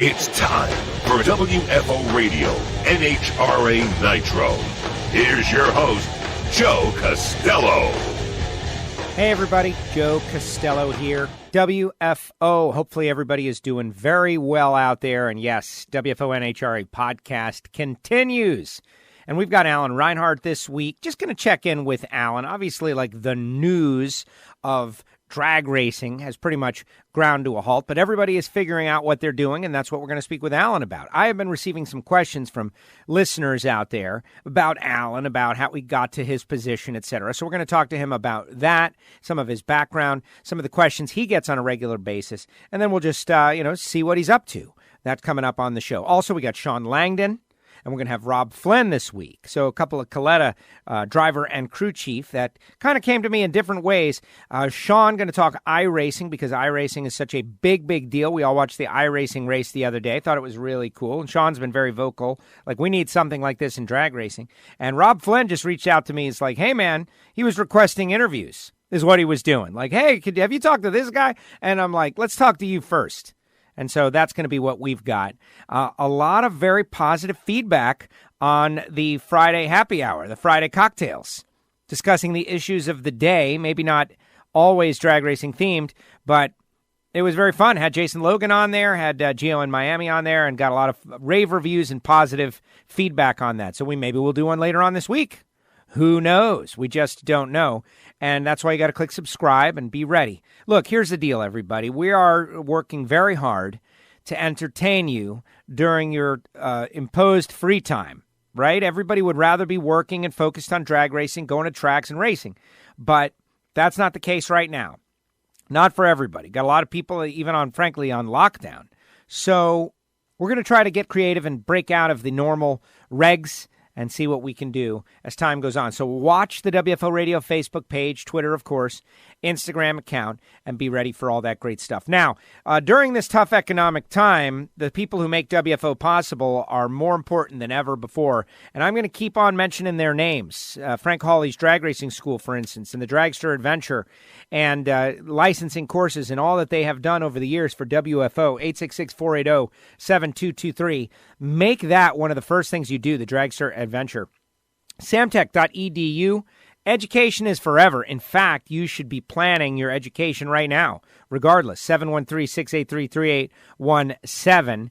It's time for WFO Radio NHRA Nitro. Here's your host, Joe Castello. Hey everybody, Joe Castello here. WFO. Hopefully everybody is doing very well out there. And yes, WFO NHRA podcast continues. And we've got Alan Reinhart this week. Just going to check in with Alan. Obviously, like the news of drag racing has pretty much ground to a halt, but everybody is figuring out what they're doing, and that's what we're going to speak with Alan about. I have been receiving some questions from listeners out there about Alan, about how he got to his position, etc. So we're going to talk to him about that, some of his background, some of the questions he gets on a regular basis, and then we'll just, see what he's up to. That's coming up on the show. Also, we got Sean Langdon. And we're going to have Rob Flynn this week. So a couple of Coletta driver and crew chief that kind of came to me in different ways. Sean going to talk iRacing because iRacing is such a big, big deal. We all watched the iRacing race the other day. Thought it was really cool. And Sean's been very vocal. Like, we need something like this in drag racing. And Rob Flynn just reached out to me. He's like, hey, man, he was requesting interviews is what he was doing. Like, hey, have you talked to this guy? And I'm like, let's talk to you first. And so that's going to be what we've got. A lot of very positive feedback on the Friday happy hour, the Friday cocktails, discussing the issues of the day, maybe not always drag racing themed, but it was very fun. Had Jason Logan on there, had Gio in Miami on there, and got a lot of rave reviews and positive feedback on that. So maybe we'll do one later on this week. Who knows? We just don't know. And that's why you got to click subscribe and be ready. Look, here's the deal, everybody. We are working very hard to entertain you during your imposed free time, right? Everybody would rather be working and focused on drag racing, going to tracks and racing. But that's not the case right now. Not for everybody. Got a lot of people even frankly, on lockdown. So we're going to try to get creative and break out of the normal regs and see what we can do as time goes on. So watch the WFO Radio Facebook page, Twitter, of course, Instagram account, and be ready for all that great stuff. Now, during this tough economic time, the people who make WFO possible are more important than ever before, and I'm going to keep on mentioning their names. Frank Hawley's Drag Racing School, for instance, and the Dragster Adventure, and licensing courses and all that they have done over the years for WFO, 866-480-7223. Make that one of the first things you do, the Dragster Adventure. Samtech.edu. Education is forever. In fact, you should be planning your education right now, regardless. 713-683-3817.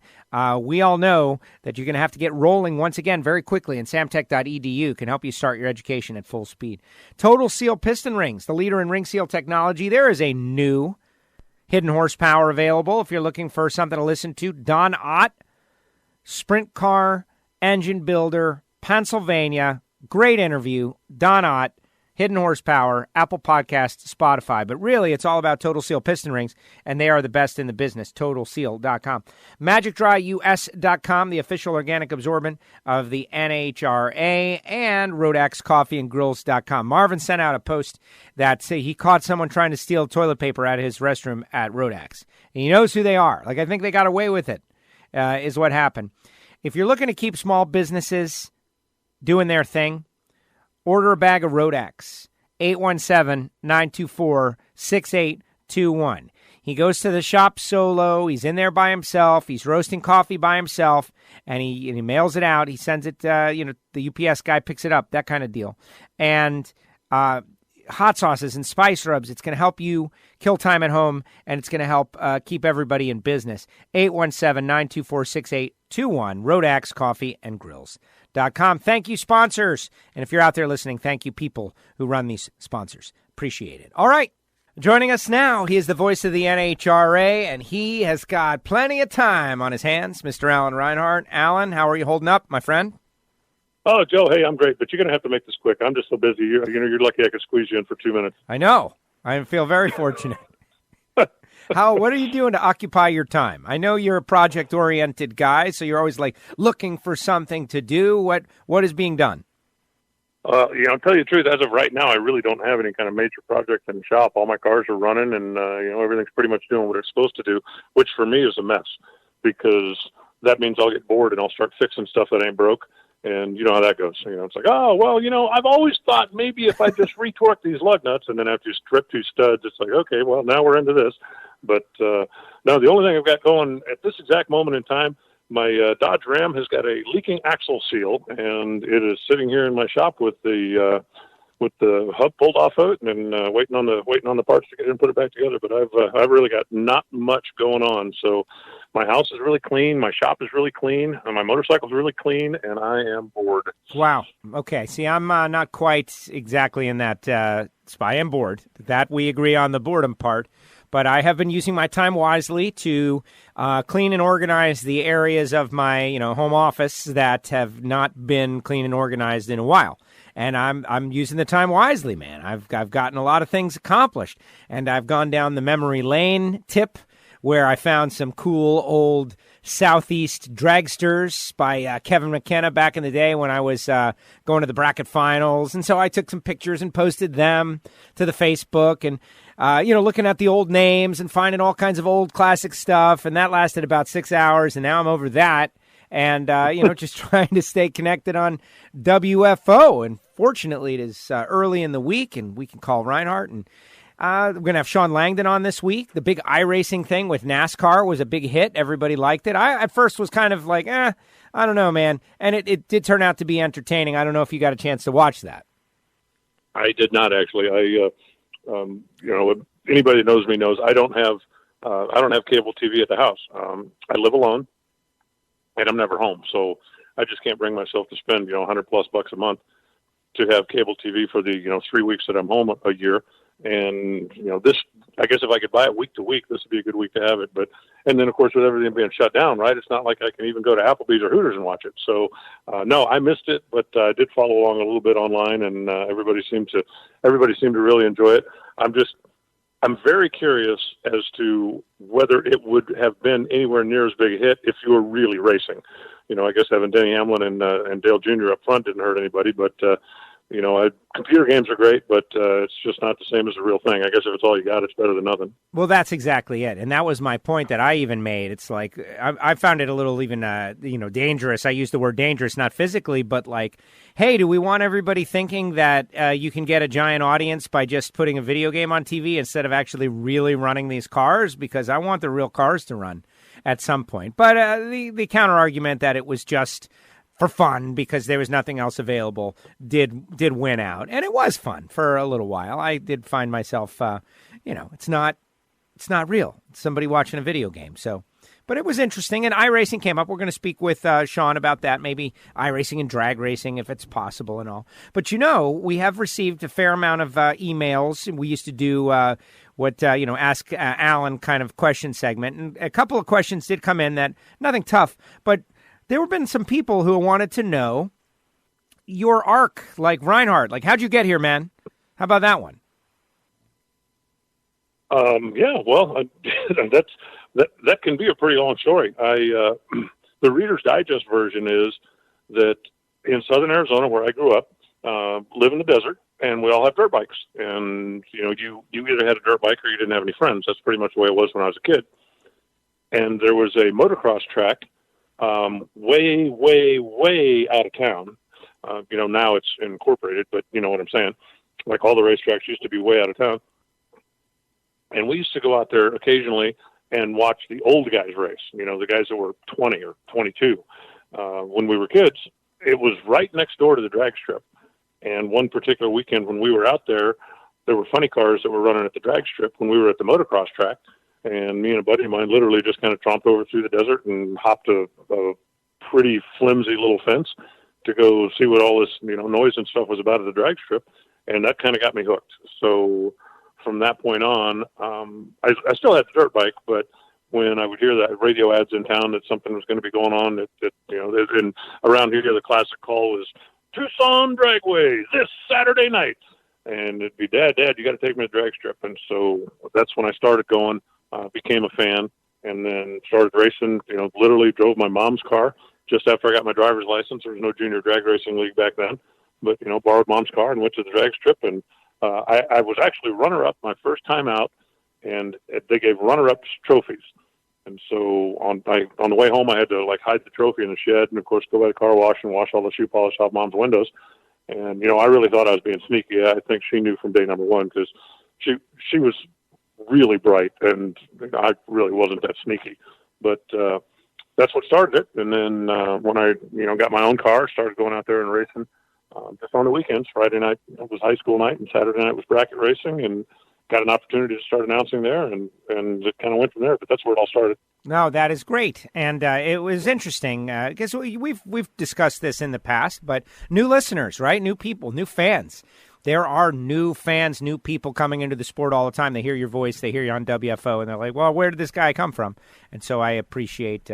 We all know that you're going to have to get rolling once again very quickly, and Samtech.edu can help you start your education at full speed. Total Seal Piston Rings, the leader in ring seal technology. There is a new hidden horsepower available if you're looking for something to listen to. Don Ott, Sprint Car Engine Builder, Pennsylvania. Great interview. Don Ott, Hidden Horsepower, Apple Podcasts, Spotify. But really, it's all about Total Seal Piston Rings, and they are the best in the business. TotalSeal.com. MagicDryUS.com, the official organic absorbent of the NHRA, and RodaxCoffeeandGrills.com. Marvin sent out a post that he caught someone trying to steal toilet paper out of his restroom at Rodax. And he knows who they are. Like, I think they got away with it, is what happened. If you're looking to keep small businesses doing their thing, order a bag of Rodax, 817-924-6821. He goes to the shop solo. He's in there by himself. He's roasting coffee by himself, and he mails it out. He sends it, the UPS guy picks it up, that kind of deal. And hot sauces and spice rubs. It's going to help you kill time at home, and it's going to help keep everybody in business. 817-924-6821, Rodax Coffee and Grills.com. Thank you, sponsors. And if you're out there listening, thank you, people who run these sponsors. Appreciate it. All right. Joining us now, he is the voice of the NHRA, and he has got plenty of time on his hands, Mr. Alan Reinhart. Alan, how are you holding up, my friend? Oh, Joe, hey, I'm great, but you're going to have to make this quick. I'm just so busy. You're lucky I could squeeze you in for 2 minutes. I know. I feel very fortunate. What are you doing to occupy your time? I know you're a project-oriented guy, so you're always like looking for something to do. What is being done? I'll tell you the truth. As of right now, I really don't have any kind of major project in the shop. All my cars are running, and everything's pretty much doing what it's supposed to do, which for me is a mess because that means I'll get bored and I'll start fixing stuff that ain't broke. And you know how that goes. It's like, oh, well, I've always thought maybe if I just retorque these lug nuts and then after you strip two studs, it's like, okay, well, now we're into this. But no, the only thing I've got going at this exact moment in time, my Dodge Ram has got a leaking axle seal, and it is sitting here in my shop with the hub pulled off of it, and waiting on the parts to get it and put it back together. But I've really got not much going on. So my house is really clean, my shop is really clean, and my motorcycle's really clean, and I am bored. Wow. Okay. See, I'm not quite exactly in that spot. I am bored. That we agree on the boredom part. But I have been using my time wisely to clean and organize the areas of my home office that have not been clean and organized in a while. And I'm using the time wisely, man. I've gotten a lot of things accomplished, and I've gone down the memory lane tip where I found some cool old Southeast dragsters by Kevin McKenna back in the day when I was going to the bracket finals. And so I took some pictures and posted them to the Facebook, and looking at the old names and finding all kinds of old classic stuff. And that lasted about 6 hours, and now I'm over that. And, just trying to stay connected on WFO. And fortunately, it is early in the week, and we can call Reinhart. And we're going to have Sean Langdon on this week. The big iRacing thing with NASCAR was a big hit. Everybody liked it. I at first was kind of like, I don't know, man. And it did turn out to be entertaining. I don't know if you got a chance to watch that. I did not, actually. Anybody that knows me knows I don't have cable TV at the house. I live alone, and I'm never home, so I just can't bring myself to spend $100+ a month to have cable TV for the 3 weeks that I'm home a year. And this, I guess if I could buy it week to week, this would be a good week to have it. And then of course with everything being shut down, right, it's not like I can even go to Applebee's or Hooters and watch it. So no, I missed it, but I did follow along a little bit online, and everybody seemed to really enjoy it. I'm very curious as to whether it would have been anywhere near as big a hit if you were really racing. I guess having Denny Hamlin and Dale Jr. up front didn't hurt anybody, but computer games are great, but it's just not the same as the real thing. I guess if it's all you got, it's better than nothing. Well, that's exactly it. And that was my point that I even made. It's like, I found it a little even, dangerous. I use the word dangerous, not physically, but like, hey, do we want everybody thinking that you can get a giant audience by just putting a video game on TV instead of actually really running these cars? Because I want the real cars to run at some point. But the counter argument that it was just for fun because there was nothing else available did win out. And it was fun for a little while. I did find myself, it's not real. It's somebody watching a video game. So, but it was interesting. And iRacing came up. We're going to speak with Sean about that, maybe iRacing and drag racing if it's possible and all. But, we have received a fair amount of emails. We used to do Ask Alan kind of question segment. And a couple of questions did come in that nothing tough, but there have been some people who wanted to know your arc, like Reinhart. Like, how'd you get here, man? How about that one? That can be a pretty long story. The Reader's Digest version is that in southern Arizona, where I grew up, live in the desert, and we all have dirt bikes. And you either had a dirt bike or you didn't have any friends. That's pretty much the way it was when I was a kid. And there was a motocross track way, way, way out of town. Now it's incorporated, but you know what I'm saying? Like all the racetracks used to be way out of town. And we used to go out there occasionally and watch the old guys race, the guys that were 20 or 22. When we were kids, it was right next door to the drag strip. And one particular weekend when we were out there, there were funny cars that were running at the drag strip when we were at the motocross track. And me and a buddy of mine literally just kind of tromped over through the desert and hopped a pretty flimsy little fence to go see what all this, noise and stuff was about at the drag strip. And that kind of got me hooked. So from that point on, I still had the dirt bike, but when I would hear that radio ads in town that something was going to be going on, and around here, the classic call was Tucson Dragway this Saturday night. And it'd be, Dad, you got to take me to the drag strip. And so that's when I started going, became a fan, and then started racing, literally drove my mom's car just after I got my driver's license. There was no junior drag racing league back then, but, borrowed mom's car and went to the drag strip. And I was actually runner-up my first time out, and they gave runner-ups trophies. And so on the way home, I had to hide the trophy in the shed and, of course, go by the car wash and wash all the shoe polish off mom's windows. And, I really thought I was being sneaky. I think she knew from day number one because she was really bright, and I really wasn't that sneaky. But that's what started it. And then when I, got my own car, started going out there and racing just on the weekends. Friday night was high school night, and Saturday night was bracket racing, and got an opportunity to start announcing there, and it kind of went from there. But that's where it all started. No, that is great, and it was interesting because we've discussed this in the past. But new listeners, right? New people, new fans. There are new fans, new people coming into the sport all the time. They hear your voice, they hear you on WFO, and they're like, well, where did this guy come from? And so I appreciate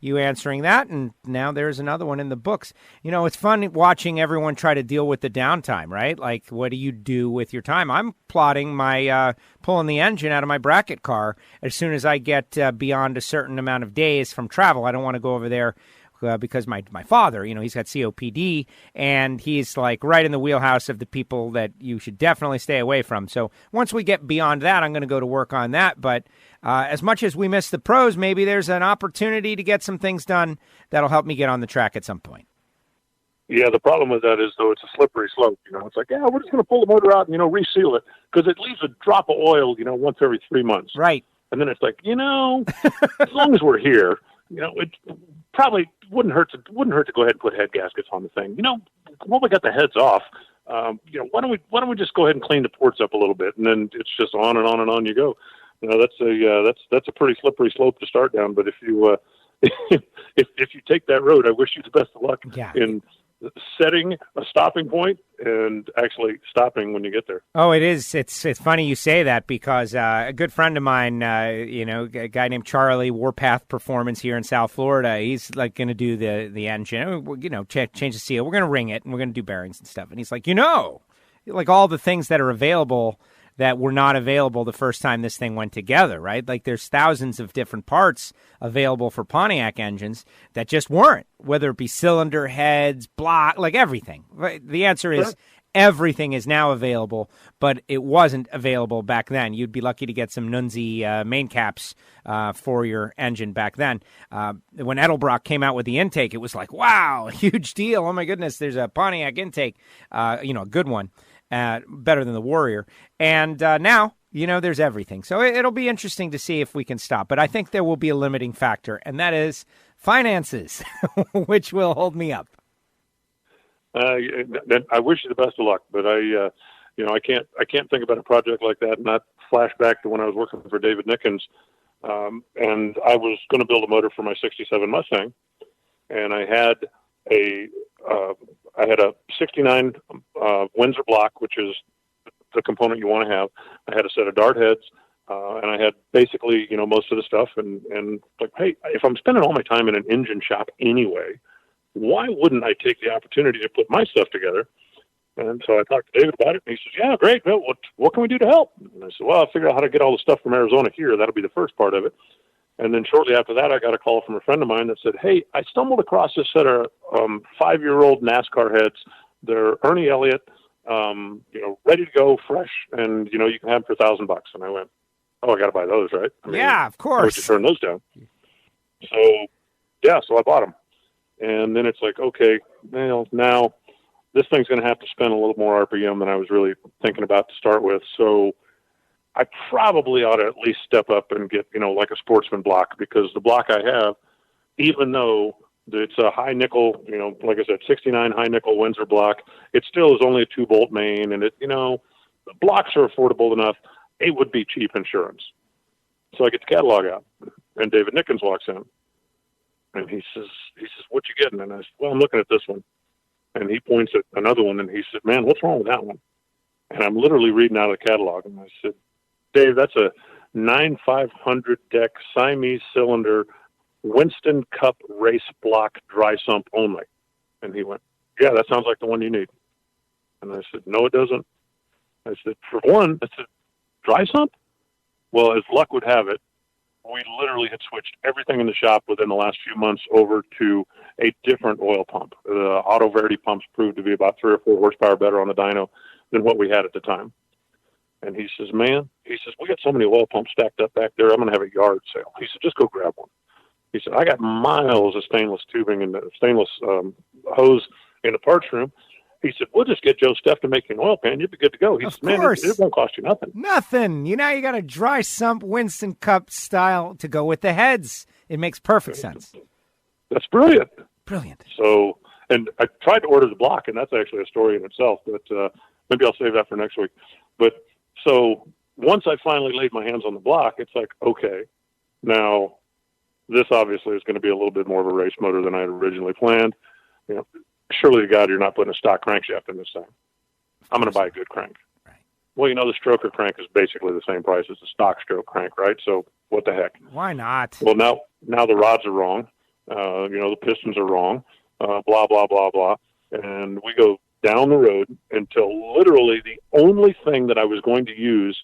you answering that, and now there's another one in the books. It's fun watching everyone try to deal with the downtime, right? Like, what do you do with your time? I'm plotting my pulling the engine out of my bracket car as soon as I get beyond a certain amount of days from travel. I don't want to go over there because my father, he's got COPD, and he's like right in the wheelhouse of the people that you should definitely stay away from. So once we get beyond that, I'm going to go to work on that. But as much as we miss the pros, maybe there's an opportunity to get some things done that'll help me get on the track at some point. Yeah, the problem with that is, though, it's a slippery slope. It's like, yeah, we're just going to pull the motor out and, reseal it, because it leaves a drop of oil, once every 3 months. Right. And then it's like, as long as we're here, it probably wouldn't hurt to go ahead and put head gaskets on the thing. While we got the heads off, why don't we just go ahead and clean the ports up a little bit, and then it's just on and on and on you go. That's a pretty slippery slope to start down. But if you if you take that road, I wish you the best of luck in setting a stopping point and actually stopping when you get there. Oh, it is. It's funny you say that, because a good friend of mine, a guy named Charlie, Warpath Performance here in South Florida, he's like going to do the engine, change the seal. We're going to ring it, and we're going to do bearings and stuff. And he's like, like all the things that are available that were not available the first time this thing went together, right? Like, there's thousands of different parts available for Pontiac engines that just weren't, whether it be cylinder heads, block, like everything. The answer is everything is now available, but it wasn't available back then. You'd be lucky to get some Nunzi main caps for your engine back then. When Edelbrock came out with the intake, it was like, wow, huge deal. Oh, my goodness, there's a Pontiac intake, a good one. Better than the Warrior. And now, there's everything. So it'll be interesting to see if we can stop. But I think there will be a limiting factor, and that is finances, which will hold me up. I wish you the best of luck, but I can't think about a project like that and not flash back to when I was working for David Nickens, and I was going to build a motor for my '67 Mustang, and I had a 69 Windsor block, which is the component you want to have. I had a set of dart heads, and I had basically, most of the stuff. And like, hey, if I'm spending all my time in an engine shop anyway, why wouldn't I take the opportunity to put my stuff together? And so I talked to David about it, and he says, yeah, great. Well, what can we do to help? And I said, well, I'll figure out how to get all the stuff from Arizona here. That'll be the first part of it. And then shortly after that, I got a call from a friend of mine that said, hey, I stumbled across this set of 5-year-old NASCAR heads. They're Ernie Elliott, ready to go, fresh, and, you can have them for $1,000. And I went, oh, I got to buy those, right? Yeah, of course. How would you turn those down? So I bought them. And then it's like, okay, well, now this thing's going to have to spend a little more RPM than I was really thinking about to start with. So I probably ought to at least step up and get, like a Sportsman block, because the block I have, even though it's a high nickel, like I said, 69 high nickel Windsor block, it still is only a 2-bolt main, and the blocks are affordable enough. It would be cheap insurance. So I get the catalog out, and David Nickens walks in, and he says, what you getting? And I said, well, I'm looking at this one. And he points at another one, and he said, man, what's wrong with that one? And I'm literally reading out of the catalog, and I said, Dave, that's a 9,500 deck Siamese cylinder Winston Cup race block dry sump only. And he went, yeah, that sounds like the one you need. And I said, no, it doesn't. I said, for one, it's a dry sump? Well, as luck would have it, we literally had switched everything in the shop within the last few months over to a different oil pump. The Auto Verity pumps proved to be about 3 or 4 horsepower better on the dyno than what we had at the time. And he says, we got so many oil pumps stacked up back there, I'm going to have a yard sale. He said, just go grab one. He said, I got miles of stainless tubing and stainless hose in the parts room. He said, we'll just get Joe Steff to make you an oil pan. You'll be good to go. He said, man, it won't cost you nothing. Nothing. You got a dry sump Winston Cup style to go with the heads. It makes perfect sense. That's brilliant. Brilliant. So, and I tried to order the block, and that's actually a story in itself, but maybe I'll save that for next week. But so once I finally laid my hands on the block, it's like, okay, now this obviously is going to be a little bit more of a race motor than I had originally planned. Surely to God, you're not putting a stock crankshaft in this thing. I'm going to buy a good crank. Right. Well, the stroker crank is basically the same price as the stock stroke crank, right? So what the heck? Why not? Well, now the rods are wrong. The pistons are wrong. Blah, blah, blah, blah. And we go down the road until literally the only thing that I was going to use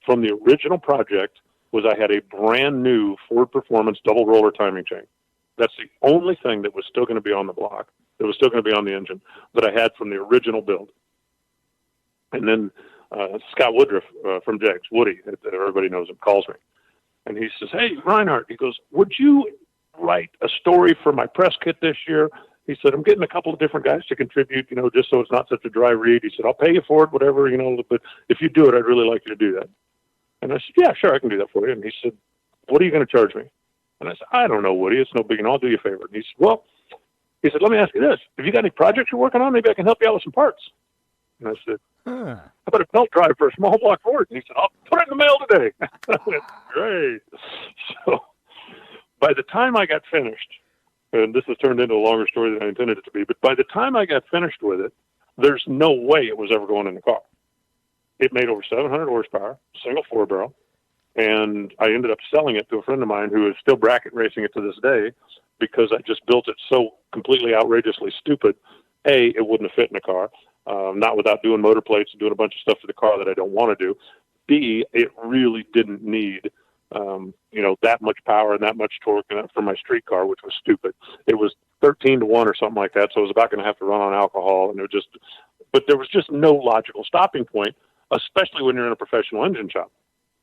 from the original project was I had a brand new Ford Performance double roller timing chain. That's the only thing that was still going to be on the block, that was still going to be on the engine, that I had from the original build. And then Scott Woodruff from Jags, Woody, that everybody knows him, calls me. And he says, hey, Reinhart, he goes, would you write a story for my press kit this year? He said, I'm getting a couple of different guys to contribute, just so it's not such a dry read. He said, I'll pay you for it, whatever, but if you do it, I'd really like you to do that. And I said, yeah, sure, I can do that for you. And he said, what are you going to charge me? And I said, I don't know, Woody. It's no big, I'll do you a favor. And he said, let me ask you this. Have you got any projects you're working on? Maybe I can help you out with some parts. And I said, how about a belt drive for a small block Ford? And he said, I'll put it in the mail today. I went, great. So by the time I got finished, and this has turned into a longer story than I intended it to be, but by the time I got finished with it, there's no way it was ever going in the car. It made over 700 horsepower, single four-barrel, and I ended up selling it to a friend of mine who is still bracket racing it to this day because I just built it so completely outrageously stupid. A, it wouldn't have fit in the car, not without doing motor plates and doing a bunch of stuff to the car that I don't want to do. B, it really didn't need that much power and that much torque for my street car, which was stupid. It was 13 to 1 or something like that, so I was about going to have to run on alcohol, and but there was just no logical stopping point, especially when you're in a professional engine shop.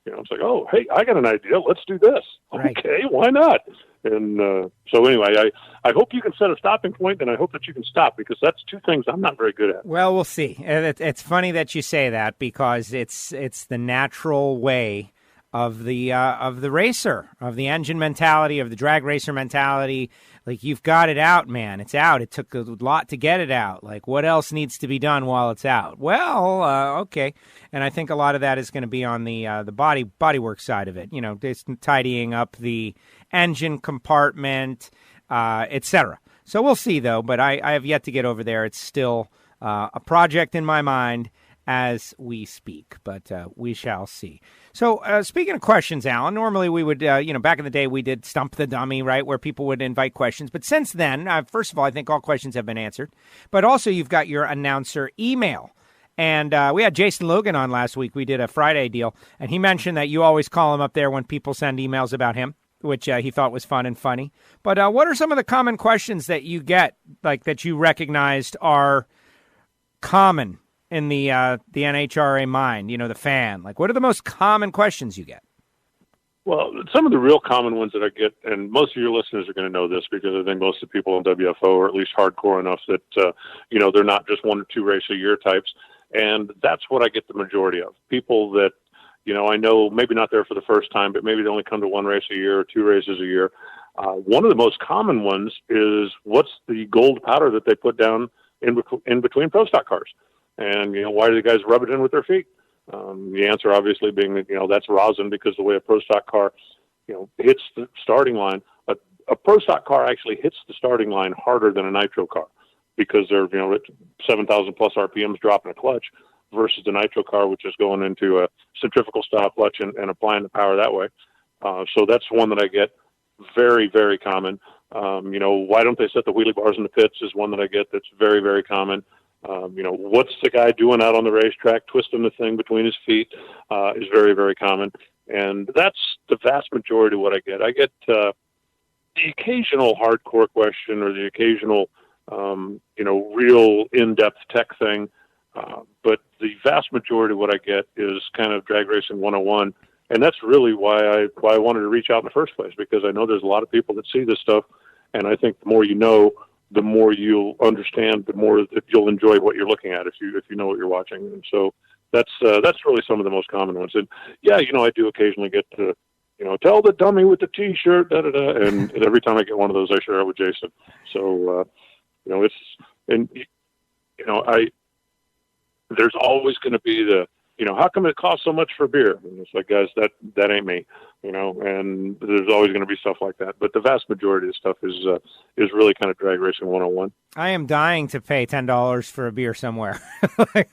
It's like, oh, hey, I got an idea. Let's do this. Right. Okay, why not? And so anyway, I hope you can set a stopping point, and I hope that you can stop, because that's two things I'm not very good at. Well, we'll see. It's funny that you say that, because it's the natural way of the racer, of the engine mentality, of the drag racer mentality. Like, you've got it out, man. It's out. It took a lot to get it out. Like, what else needs to be done while it's out? Well, okay. And I think a lot of that is going to be on the bodywork side of it. Just tidying up the engine compartment, etc. So we'll see, though. But I have yet to get over there. It's still a project in my mind as we speak, but we shall see. So speaking of questions, Alan, normally we would, back in the day we did Stump the Dummy, right, where people would invite questions. But since then, first of all, I think all questions have been answered. But also you've got your announcer email. And we had Jason Logan on last week. We did a Friday deal, and he mentioned that you always call him up there when people send emails about him, which he thought was fun and funny. But what are some of the common questions that you get, like that you recognized are common in the NHRA mind, the fan? Like, what are the most common questions you get? Well, some of the real common ones that I get, and most of your listeners are going to know this because I think most of the people in WFO are at least hardcore enough that, they're not just 1 or 2 race a year types. And that's what I get the majority of. People that, I know maybe not there for the first time, but maybe they only come to 1 race a year or 2 races a year. One of the most common ones is, what's the gold powder that they put down in between pro stock cars? And, why do the guys rub it in with their feet? The answer obviously being that, that's rosin, because the way a pro stock car, hits the starting line, a pro stock car actually hits the starting line harder than a nitro car, because they're, at 7,000 plus RPMs dropping a clutch, versus the nitro car, which is going into a centrifugal style clutch and applying the power that way. So that's one that I get very, very common. Why don't they set the wheelie bars in the pits is one that I get that's very, very common. What's the guy doing out on the racetrack, twisting the thing between his feet, is very, very common. And that's the vast majority of what I get. I get the occasional hardcore question, or the occasional, real in-depth tech thing. But the vast majority of what I get is kind of drag racing 101. And that's really why I wanted to reach out in the first place, because I know there's a lot of people that see this stuff. And I think the more you know, the more you'll understand, the more that you'll enjoy what you're looking at if you know what you're watching. And so that's really some of the most common ones. And yeah, I do occasionally get to, tell the dummy with the T-shirt, da da da. And every time I get one of those, I share it with Jason. So it's and there's always going to be the, how come it costs so much for beer? And it's like, guys, that ain't me, and there's always going to be stuff like that. But the vast majority of stuff is really kind of drag racing 101. I am dying to pay $10 for a beer somewhere. I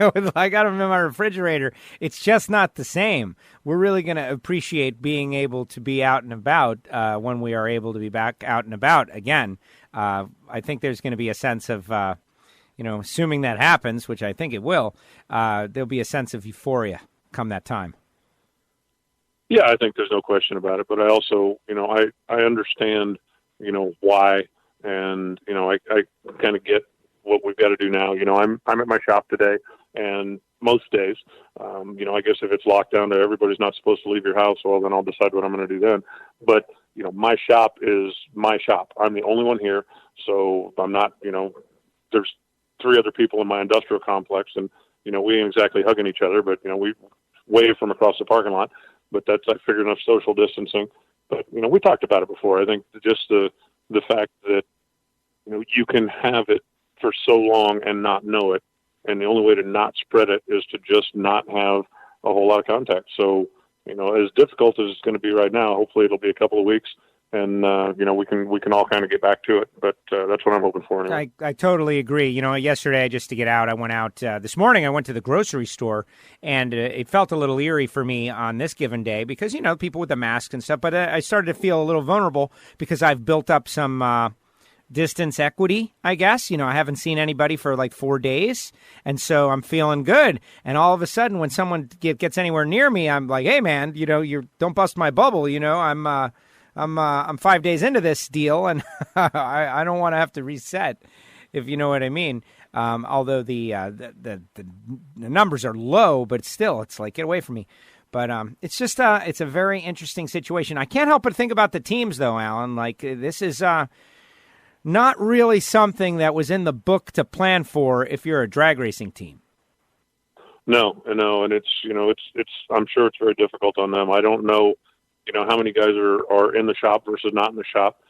got them in my refrigerator. It's just not the same. We're really going to appreciate being able to be out and about when we are able to be back out and about again. I think there's going to be a sense of assuming that happens, which I think it will, there'll be a sense of euphoria come that time. Yeah, I think there's no question about it. But I also, I understand, why, and I kind of get what we've got to do now. I'm at my shop today, and most days, I guess if it's locked down to everybody's not supposed to leave your house, well, then I'll decide what I'm going to do then. But my shop is my shop. I'm the only one here, so I'm not. There's 3 other people in my industrial complex, and we ain't exactly hugging each other, but we wave from across the parking lot. But that's, I figured, enough social distancing. But we talked about it before. I think just the fact that you can have it for so long and not know it, and the only way to not spread it is to just not have a whole lot of contact. So as difficult as it's going to be right now, hopefully it'll be a couple of weeks. And, we can all kind of get back to it, but that's what I'm hoping for anyway. I totally agree. Yesterday, just to get out, I went out this morning. I went to the grocery store, and it felt a little eerie for me on this given day because, people with the masks and stuff. But I started to feel a little vulnerable because I've built up some distance equity, I guess. I haven't seen anybody for like 4 days, and so I'm feeling good. And all of a sudden, when someone gets anywhere near me, I'm like, hey, man, you don't bust my bubble. I'm 5 days into this deal, and I don't want to have to reset, if you know what I mean. Although the numbers are low, but still, it's like, get away from me. But it's just it's a very interesting situation. I can't help but think about the teams, though, Alan. Like, this is not really something that was in the book to plan for if you're a drag racing team. No, and it's I'm sure it's very difficult on them. I don't know. How many guys are in the shop versus not in the shop.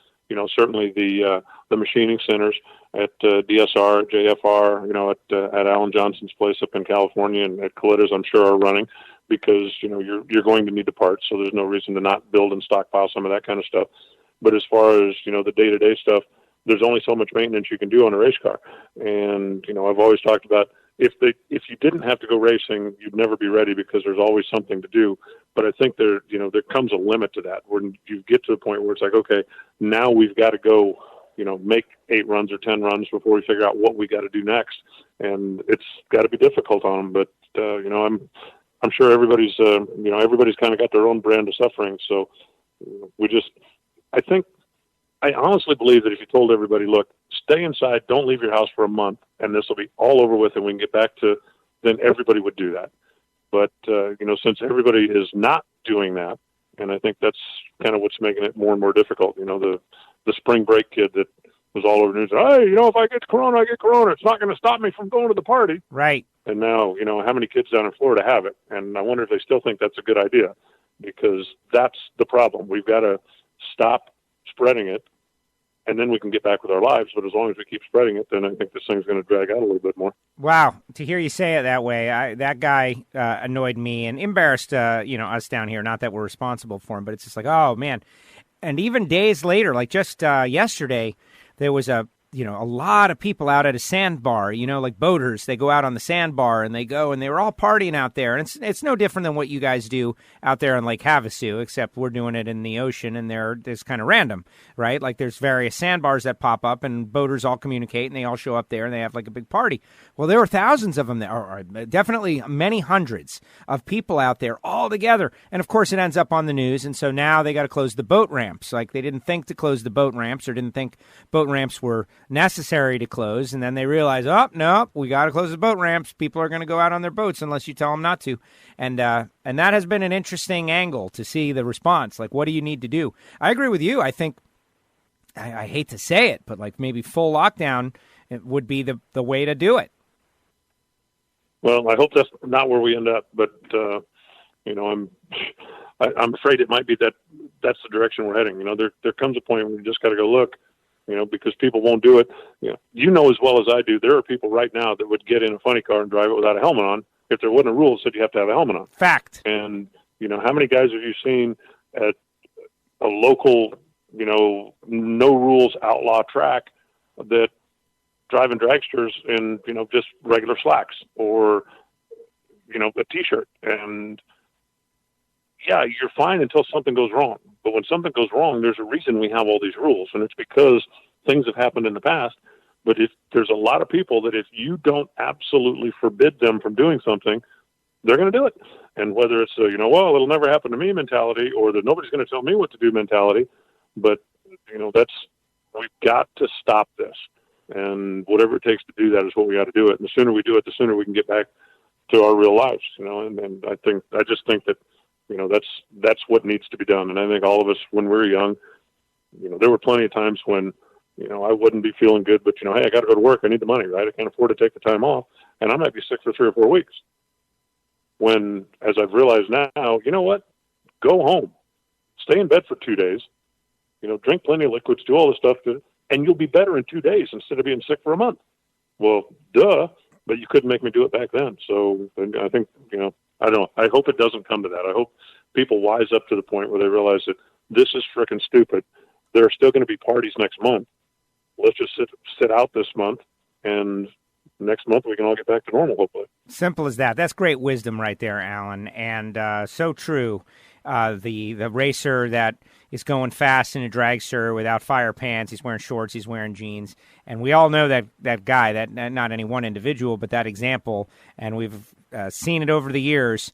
Certainly the machining centers at DSR, at JFR, at Alan Johnson's place up in California, and at Colitta's, I'm sure, are running because, you're going to need the parts. So there's no reason to not build and stockpile some of that kind of stuff. But as far as, the day-to-day stuff, there's only so much maintenance you can do on a race car. And, I've always talked about if you didn't have to go racing, you'd never be ready because there's always something to do. But I think there comes a limit to that when you get to the point where it's like, okay, now we've got to go, make 8 runs or 10 runs before we figure out what we got to do next. And it's got to be difficult on them. But, I'm sure everybody's kind of got their own brand of suffering. So I honestly believe that if you told everybody, look, stay inside, don't leave your house for a month, and this will be all over with and we can get back to, then everybody would do that. But, since everybody is not doing that, and I think that's kind of what's making it more and more difficult, the spring break kid that was all over the news, hey, if I get corona, I get corona. It's not going to stop me from going to the party. Right. And now, how many kids down in Florida have it? And I wonder if they still think that's a good idea, because that's the problem. We've got to stop spreading it, and then we can get back with our lives. But as long as we keep spreading it, then I think this thing's going to drag out a little bit more. Wow. To hear you say it that way, that guy annoyed me and embarrassed, us down here. Not that we're responsible for him, but it's just like, oh, man. And even days later, like just yesterday, there was a lot of people out at a sandbar, like boaters. They go out on the sandbar and they were all partying out there. And it's no different than what you guys do out there on Lake Havasu, except we're doing it in the ocean and there's kind of random, right? Like there's various sandbars that pop up and boaters all communicate and they all show up there and they have like a big party. Well, there were thousands of them there, or definitely many hundreds of people out there all together. And of course it ends up on the news. And so now they got to close the boat ramps. Like they didn't think to close the boat ramps or didn't think boat ramps were necessary to close, and then they realize, oh, no, we got to close the boat ramps. People are going to go out on their boats unless you tell them not to. And that has been an interesting angle to see the response. Like, what do you need to do? I agree with you. I think I hate to say it, but like maybe full lockdown it would be the way to do it. Well, I hope that's not where we end up, but I'm afraid it might be that's the direction we're heading. There comes a point where we just got to go look, because people won't do it. You know as well as I do, there are people right now that would get in a funny car and drive it without a helmet on if there wasn't a rule that said you have to have a helmet on. Fact. And how many guys have you seen at a local, no rules outlaw track that driving dragsters in, just regular slacks or, a t-shirt? And yeah, you're fine until something goes wrong. But when something goes wrong, there's a reason we have all these rules, and it's because things have happened in the past. But if there's a lot of people that if you don't absolutely forbid them from doing something, they're going to do it. And whether it's well, it'll never happen to me mentality, or that nobody's going to tell me what to do mentality, but we've got to stop this. And whatever it takes to do that is what we got to do it. And the sooner we do it, the sooner we can get back to our real lives, and I just think that, that's what needs to be done. And I think all of us, when we were young, there were plenty of times when, I wouldn't be feeling good, but, hey, I got to go to work. I need the money, right? I can't afford to take the time off, and I might be sick for 3 or 4 weeks. When, as I've realized now, you know what? Go home, stay in bed for 2 days, drink plenty of liquids, do all this stuff, and you'll be better in 2 days instead of being sick for a month. Well, duh, but you couldn't make me do it back then. So I think, I don't know. I hope it doesn't come to that. I hope people wise up to the point where they realize that this is freaking stupid. There are still going to be parties next month. Let's just sit out this month, and next month we can all get back to normal, hopefully. Simple as that. That's great wisdom right there, Alan, and so true. The racer that is going fast in a dragster without fire pants, he's wearing shorts, he's wearing jeans, and we all know that guy, that not any one individual, but that example, and we've seen it over the years.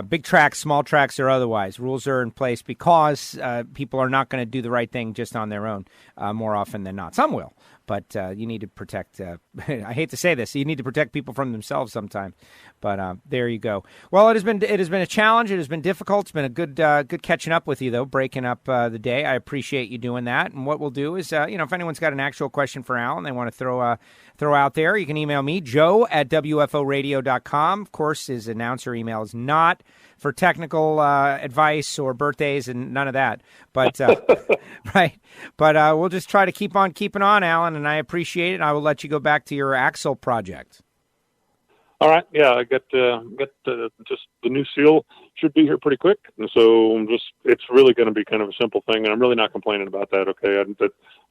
Big tracks, small tracks, or otherwise, rules are in place because people are not going to do the right thing just on their own more often than not. Some will, but you need to protect, I hate to say this, you need to protect people from themselves sometimes. But there you go. Well, it has been a challenge. It has been difficult. It's been a good catching up with you, though, breaking up the day. I appreciate you doing that. And what we'll do is, if anyone's got an actual question for Alan they want to throw out there, you can email me, joe@wforadio.com. Of course, his announcer email is not for technical advice or birthdays and none of that. But right. But we'll just try to keep on keeping on, Alan, and I appreciate it. I will let you go back to your axle project. All right. Yeah, I got just the new seal should be here pretty quick. And so it's really going to be kind of a simple thing. And I'm really not complaining about that. Okay.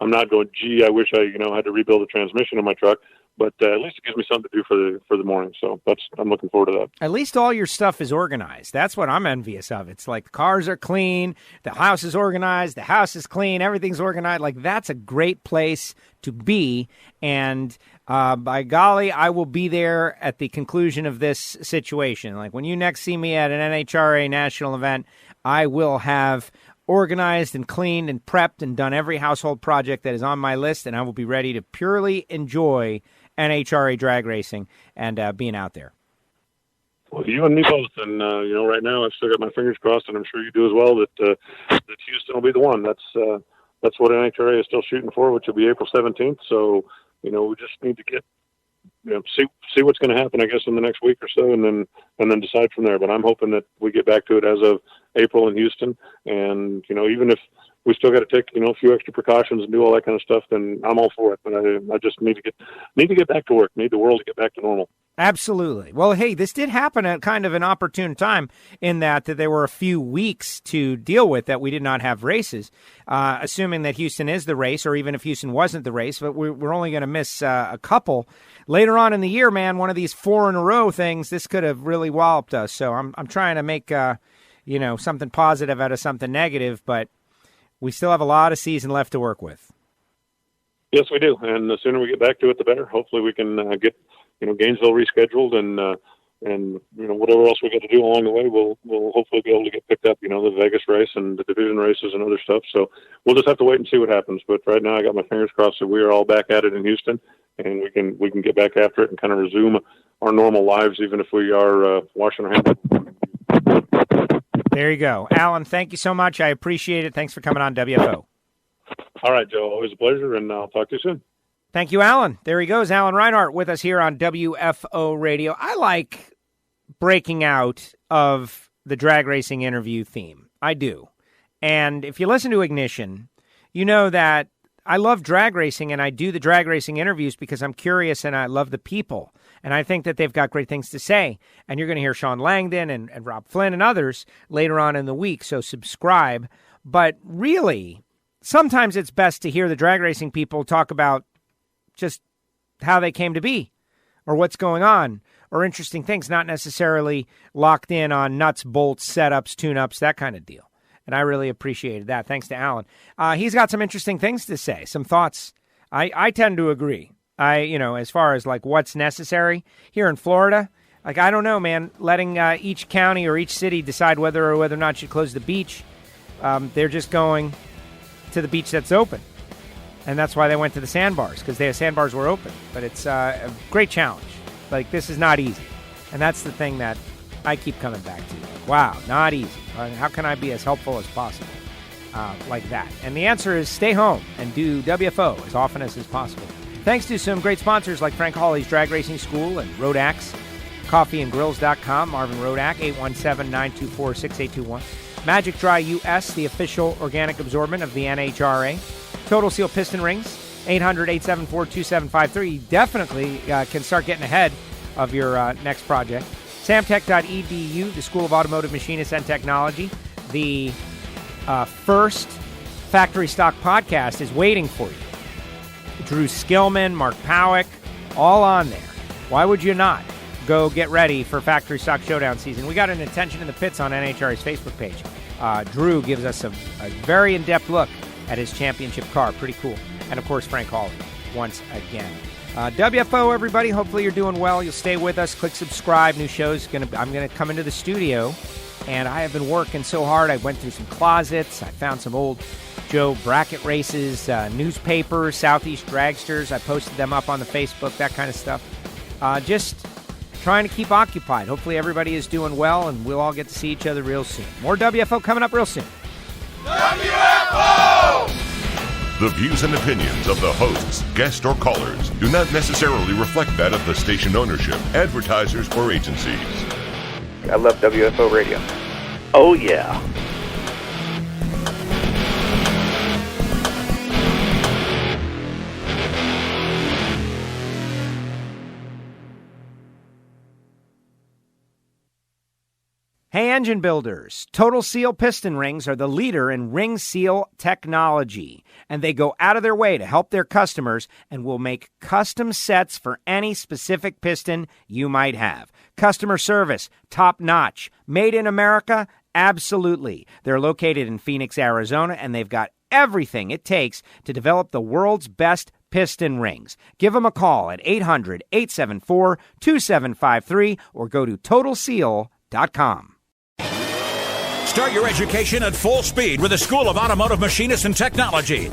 I'm not going, gee, I wish I, had to rebuild the transmission in my truck, but at least it gives me something to do for the morning. So I'm looking forward to that. At least all your stuff is organized. That's what I'm envious of. It's like the cars are clean. The house is organized. The house is clean. Everything's organized. Like that's a great place to be. And, by golly, I will be there at the conclusion of this situation. Like when you next see me at an NHRA national event, I will have organized and cleaned and prepped and done every household project that is on my list, and I will be ready to purely enjoy NHRA drag racing and being out there. Well, you and me both, and right now I've still got my fingers crossed, and I'm sure you do as well. That Houston will be the one. That's what NHRA is still shooting for, which will be April 17th. So. We just need to get, see what's going to happen, I guess, in the next week or so, and then decide from there. But I'm hoping that we get back to it as of April in Houston. And, even if we still got to take, a few extra precautions and do all that kind of stuff, then I'm all for it. But I just need to get back to work, need the world to get back to normal. Absolutely. Well, hey, this did happen at kind of an opportune time in that there were a few weeks to deal with that we did not have races, assuming that Houston is the race, or even if Houston wasn't the race, but we're only going to miss a couple. Later on in the year, man, one of these 4-in-a-row things, this could have really walloped us. So I'm trying to make, something positive out of something negative, but we still have a lot of season left to work with. Yes, we do. And the sooner we get back to it, the better. Hopefully we can get Gainesville rescheduled and whatever else we got to do along the way, we'll hopefully be able to get picked up, the Vegas race and the division races and other stuff. So we'll just have to wait and see what happens. But right now I got my fingers crossed that we are all back at it in Houston, and we can get back after it and kind of resume our normal lives, even if we are washing our hands. There you go. Alan, thank you so much. I appreciate it. Thanks for coming on WFO. All right, Joe. Always a pleasure, and I'll talk to you soon. Thank you, Alan. There he goes, Alan Reinhart, with us here on WFO Radio. I like breaking out of the drag racing interview theme. I do. And if you listen to Ignition, you know that I love drag racing, and I do the drag racing interviews because I'm curious and I love the people. And I think that they've got great things to say. And you're going to hear Sean Langdon and Rob Flynn and others later on in the week, so subscribe. But really, sometimes it's best to hear the drag racing people talk about just how they came to be or what's going on or interesting things, not necessarily locked in on nuts, bolts, setups, tune-ups, that kind of deal. And I really appreciated that. Thanks to Alan. He's got some interesting things to say, some thoughts. I tend to agree. As far as like what's necessary here in Florida, like, I don't know, man, letting each county or each city decide whether or not you close the beach. They're just going to the beach that's open. And that's why they went to the sandbars, because the sandbars were open. But it's a great challenge. Like, this is not easy. And that's the thing that I keep coming back to. Like, wow, not easy. How can I be as helpful as possible like that? And the answer is stay home and do WFO as often as is possible. Thanks to some great sponsors like Frank Hawley's Drag Racing School and Rodax, coffeeandgrills.com, Marvin Rodak, 817-924-6821. Magic Dry US, the official organic absorbent of the NHRA. Total Seal Piston Rings, 800-874-2753. You definitely can start getting ahead of your next project. Samtech.edu, the School of Automotive Machinists and Technology. The first Factory Stock podcast is waiting for you. Drew Skillman, Mark Powick, all on there. Why would you not go get ready for Factory Stock Showdown season? We got an Attention in the Pits on NHRA's Facebook page. Drew gives us a very in-depth look at his championship car. Pretty cool. And, of course, Frank Hawley once again. WFO, everybody. Hopefully you're doing well. You'll stay with us. Click subscribe. New shows. I'm going to come into the studio, and I have been working so hard. I went through some closets. I found some old Joe bracket races, newspapers, Southeast Dragsters. I posted them up on the Facebook, that kind of stuff. Just trying to keep occupied. Hopefully everybody is doing well, and we'll all get to see each other real soon. More WFO coming up real soon. WFO! The views and opinions of the hosts, guests, or callers do not necessarily reflect that of the station ownership, advertisers, or agencies. I love WFO Radio. Oh, yeah. Hey, engine builders, Total Seal Piston Rings are the leader in ring seal technology, and they go out of their way to help their customers and will make custom sets for any specific piston you might have. Customer service, top notch. Made in America? Absolutely. They're located in Phoenix, Arizona, and they've got everything it takes to develop the world's best piston rings. Give them a call at 800-874-2753 or go to TotalSeal.com. Start your education at full speed with the School of Automotive Machinists and Technology.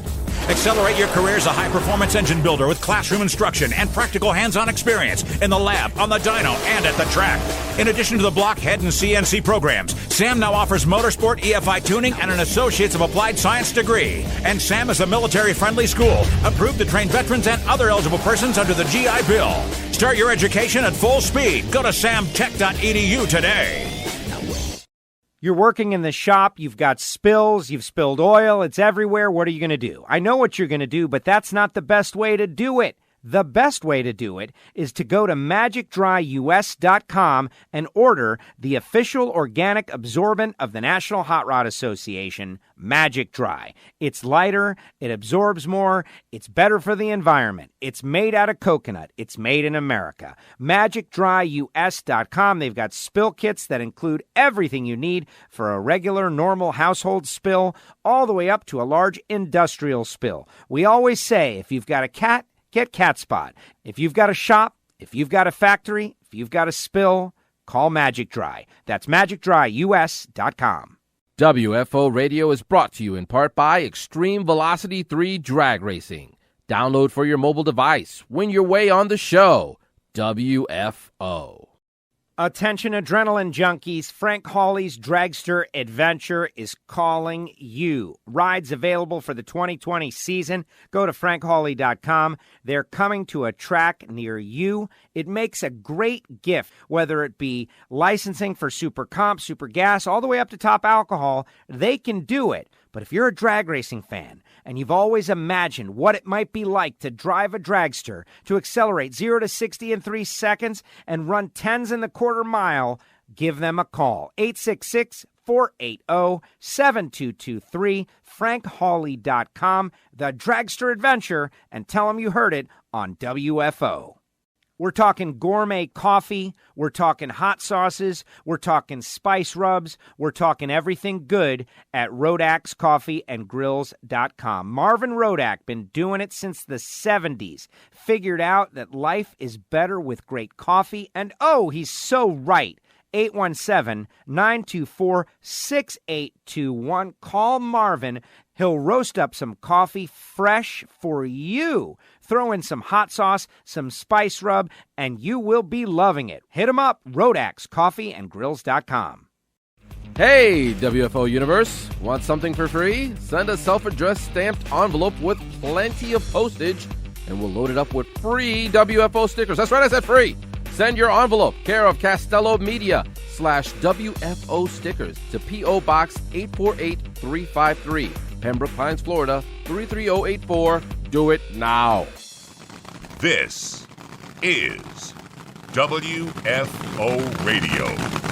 Accelerate your career as a high-performance engine builder with classroom instruction and practical hands-on experience in the lab, on the dyno, and at the track. In addition to the blockhead and CNC programs, SAM now offers motorsport, EFI tuning, and an Associates of Applied Science degree. And SAM is a military-friendly school, approved to train veterans and other eligible persons under the GI Bill. Start your education at full speed. Go to samtech.edu today. You're working in the shop, you've got spills, you've spilled oil, it's everywhere. What are you going to do? I know what you're going to do, but that's not the best way to do it. The best way to do it is to go to magicdryus.com and order the official organic absorbent of the National Hot Rod Association, Magic Dry. It's lighter, it absorbs more, it's better for the environment. It's made out of coconut. It's made in America. magicdryus.com. They've got spill kits that include everything you need for a regular, normal household spill, all the way up to a large industrial spill. We always say, if you've got a cat, get Cat Spot. If you've got a shop, if you've got a factory, if you've got a spill, call Magic Dry. That's magicdryus.com. WFO Radio is brought to you in part by Extreme Velocity 3 Drag Racing. Download for your mobile device. Win your way on the show. WFO. Attention adrenaline junkies, Frank Hawley's Dragster Adventure is calling you. Rides available for the 2020 season. Go to frankhawley.com. They're coming to a track near you. It makes a great gift, whether it be licensing for super comp, super gas, all the way up to top alcohol. They can do it. But if you're a drag racing fan and you've always imagined what it might be like to drive a dragster, to accelerate 0 to 60 in 3 seconds and run 10s in the quarter mile, give them a call. 866-480-7223, frankhawley.com, The Dragster Adventure, and tell them you heard it on WFO. We're talking gourmet coffee, we're talking hot sauces, we're talking spice rubs, we're talking everything good at RodakCoffeeandGrills.com. Marvin Rodak, been doing it since the 70s, figured out that life is better with great coffee, and oh, he's so right. 817-924-6821. Call Marvin. He'll roast up some coffee fresh for you. Throw in some hot sauce, some spice rub, and you will be loving it. Hit him up, RodakCoffeeandGrills.com. Hey, WFO Universe. Want something for free? Send a self-addressed stamped envelope with plenty of postage, and we'll load it up with free WFO stickers. That's right, I said free. Send your envelope, care of Castello Media /WFO stickers to P.O. Box 848353, Pembroke Pines, Florida 33084. Do it now. This is WFO Radio.